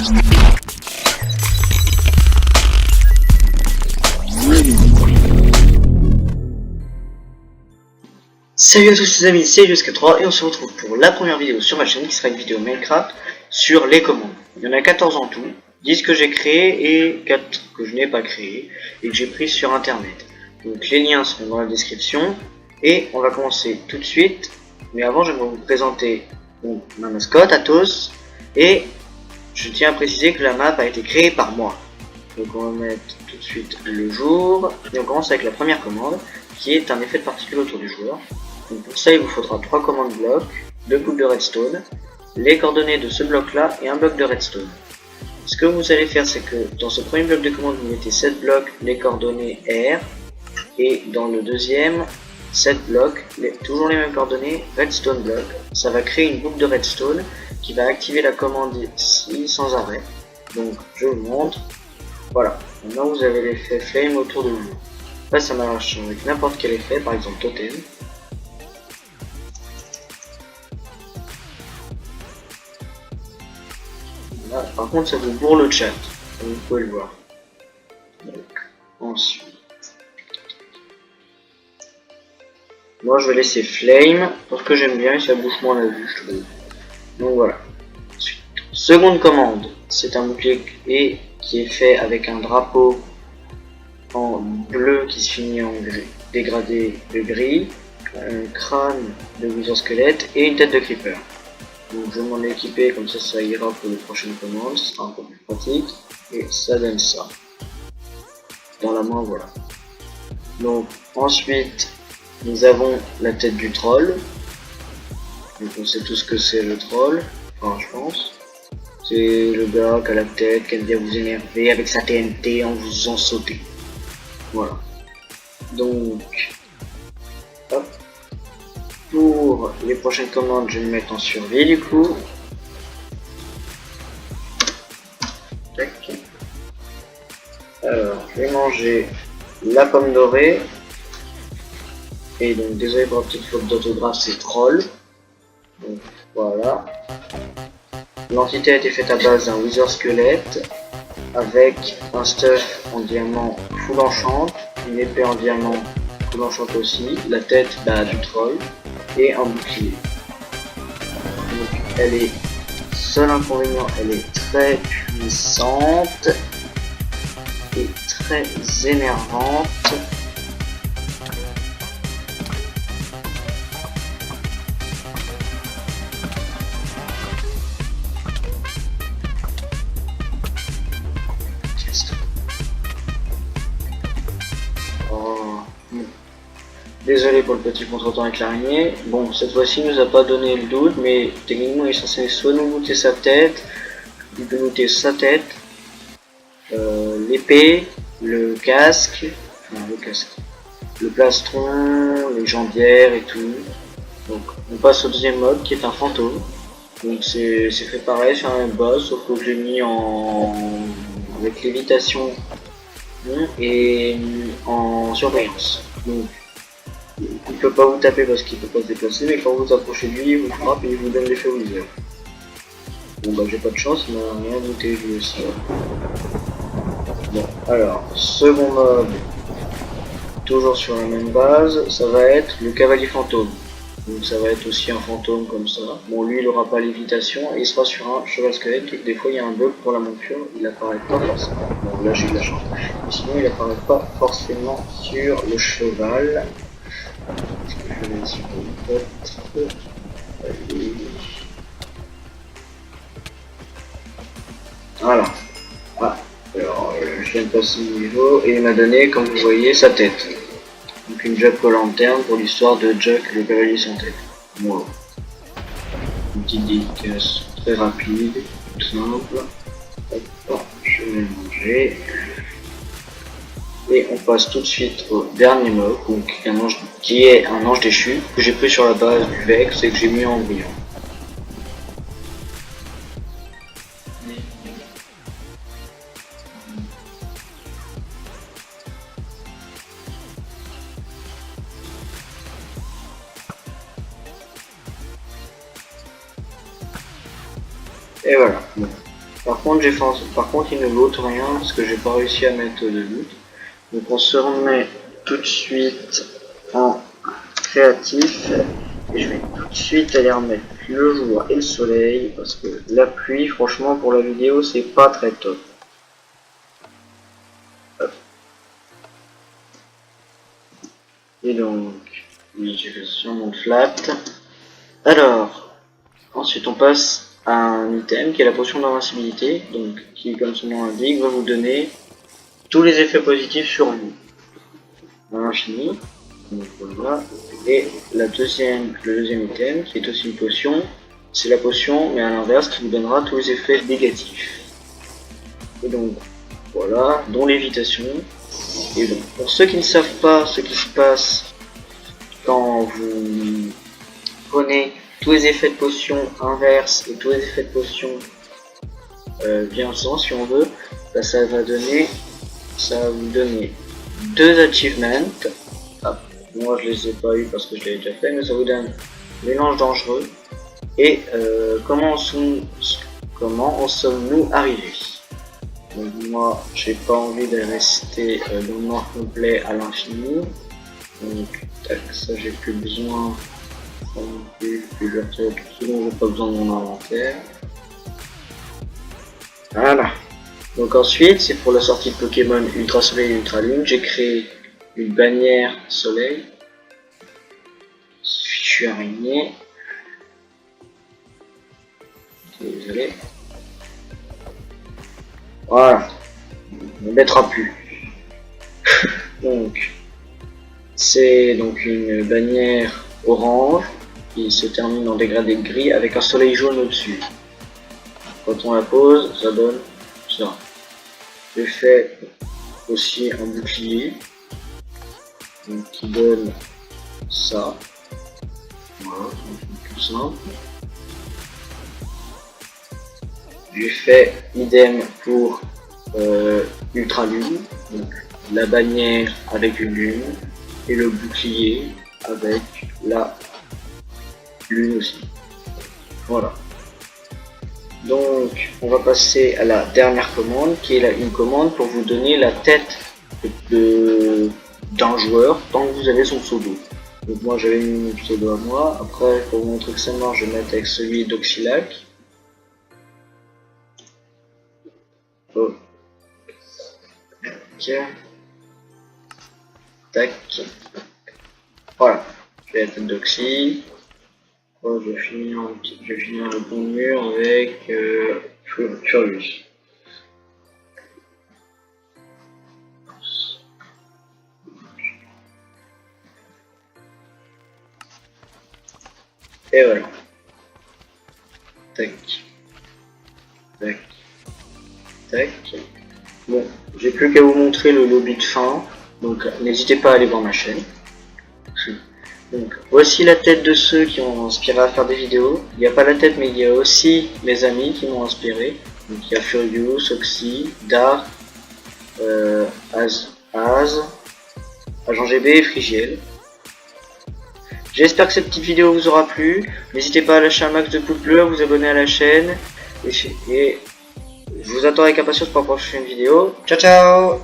Salut à tous les amis, c'est Elios83 et on se retrouve pour la première vidéo sur ma chaîne qui sera une vidéo Minecraft sur les commandes. Il y en a 14 en tout, 10 que j'ai créées et 4 que je n'ai pas créées et que j'ai pris sur internet. Donc les liens seront dans la description et on va commencer tout de suite. Mais avant j'aimerais vous présenter ma mascotte Athos et je tiens à préciser que la map a été créée par moi. Donc on va mettre tout de suite le jour et on commence avec la première commande qui est un effet de particule autour du joueur. Donc pour ça il vous faudra 3 commandes blocs, 2 boucles de redstone, les coordonnées de ce bloc là et un bloc de redstone. Ce que vous allez faire c'est que dans ce premier bloc de commande vous mettez 7 blocs, les coordonnées R, et dans le deuxième 7 blocs, toujours les mêmes coordonnées, redstone block. Ça va créer une boucle de redstone qui va activer la commande ici sans arrêt. Donc je vous montre, voilà, maintenant vous avez l'effet flame autour de vous. Là ça marche avec n'importe quel effet, par exemple totem. Là, par contre ça vous bourre le chat, comme vous pouvez le voir. Donc, ensuite, moi je vais laisser flame parce que j'aime bien et ça bouge moins la vue je trouve. Donc voilà. Ensuite, seconde commande, c'est un bouclier et qui est fait avec un drapeau en bleu qui se finit en dégradé de gris, un crâne de wither squelette et une tête de creeper. Donc je vais m'en équiper comme ça ira pour les prochaines commandes, ce sera un peu plus pratique. Et ça donne ça. Dans la main, voilà. Donc ensuite nous avons la tête du troll. Donc on sait tout ce que c'est le troll, enfin je pense. C'est le gars qui a la tête, qui aime bien vous énerver avec sa TNT en vous faisant sauter. Voilà. Donc hop. Pour les prochaines commandes, je vais me mettre en survie du coup. Tac. Alors, je vais manger la pomme dorée. Et donc, désolé pour la petite faute d'autographe, c'est troll. Donc, voilà. L'entité a été faite à base d'un wither squelette avec un stuff en diamant full enchant, une épée en diamant full enchant aussi, la tête du troll et un bouclier. Donc elle est, seul inconvénient, elle est très puissante et très énervante. Désolé pour le petit contretemps avec l'araignée. Bon, cette fois-ci, il nous a pas donné le doute, mais techniquement, il est censé soit nous looter sa tête, il peut looter sa tête, l'épée, le casque, le plastron, les jambières et tout. Donc, on passe au deuxième mode qui est un fantôme. Donc, c'est fait pareil sur un même boss, sauf que je l'ai mis avec lévitation et en surveillance. Donc, il peut pas vous taper parce qu'il peut pas se déplacer, mais quand vous approchez de lui, il vous frappe et il vous donne l'effet wither. Bon bah j'ai pas de chance, il m'a rien douté lui aussi. Bon, alors, second mode, toujours sur la même base, ça va être le cavalier fantôme. Donc ça va être aussi un fantôme comme ça. Bon lui il aura pas lévitation et il sera sur un cheval squelette. Des fois il y a un bug pour la monture, il apparaît pas forcément. Bon là j'ai eu de la chance. Mais sinon il apparaît pas forcément sur le cheval. Est-ce que je vais sur le pote? Voilà. Ah. Alors je viens de passer le niveau et il m'a donné, comme vous voyez, sa tête. Donc une Jack lanterne pour l'histoire de Jack le cavalier sans tête. Wow. Une petite dédicace très rapide, tout simple. Hop, je vais manger. Et on passe tout de suite au dernier mob, donc qui est un ange déchu, que j'ai pris sur la base du Vex et que j'ai mis en brillant. Et voilà. Bon. Par contre, il ne vote rien parce que j'ai pas réussi à mettre de doute. Donc on se remet tout de suite en créatif et je vais tout de suite aller remettre le jour et le soleil parce que la pluie, franchement, pour la vidéo, c'est pas très top. Hop. Et donc, oui, j'ai fait sur mon flat. Alors, ensuite on passe à un item qui est la potion d'invincibilité, donc qui, comme son nom l'indique, va vous donner tous les effets positifs sur vous à l'infini. Donc voilà. Et le deuxième item, qui est aussi une potion, c'est la potion, mais à l'inverse, qui vous donnera tous les effets négatifs. Et donc voilà, dont l'évitation. Et donc pour ceux qui ne savent pas ce qui se passe quand vous prenez tous les effets de potion inverse et tous les effets de potion bienfaisants, si on veut, bah, ça va vous donner 2 achievements. Ah, moi je les ai pas eu parce que je l'avais déjà fait, mais ça vous donne mélange dangereux et comment en sommes-nous arrivés. Donc moi j'ai pas envie de rester dans le noir complet à l'infini, donc tac, ça j'ai plus besoin. Puis je vais retirer tout ce dont j'ai pas besoin de mon inventaire. Voilà. Donc ensuite, c'est pour la sortie de Pokémon Ultra Soleil et Ultra Lune, j'ai créé une bannière soleil. Fichu araignée. Désolé. Voilà. On ne mettra plus. Donc, c'est donc une bannière orange qui se termine en dégradé gris avec un soleil jaune au-dessus. Quand on la pose, ça donne ça. J'ai fait aussi un bouclier donc, qui donne ça. Voilà, c'est tout simple. J'ai fait idem pour Ultra Lune, donc la bannière avec une lune et le bouclier avec la lune aussi. Voilà. Donc on va passer à la dernière commande qui est une commande pour vous donner la tête d'un joueur tant que vous avez son pseudo. Donc moi j'avais mis mon pseudo à moi. Après pour vous montrer que ça marche, je vais mettre avec celui d'Oxylac. Oh. Tac. Voilà. J'ai la tête d'Oxy. Oh, je vais finir le bon mur avec Furious. Et voilà. Tac. Tac. Tac. Bon, j'ai plus qu'à vous montrer le lobby de fin. Donc n'hésitez pas à aller voir ma chaîne. Donc voici la tête de ceux qui m'ont inspiré à faire des vidéos. Il n'y a pas la tête mais il y a aussi mes amis qui m'ont inspiré. Donc il y a Furious, Oxy, Dark, Agent GB et Frigiel. J'espère que cette petite vidéo vous aura plu. N'hésitez pas à lâcher un max de pouces bleus, à vous abonner à la chaîne. Et je vous attends avec impatience pour la prochaine vidéo. Ciao ciao.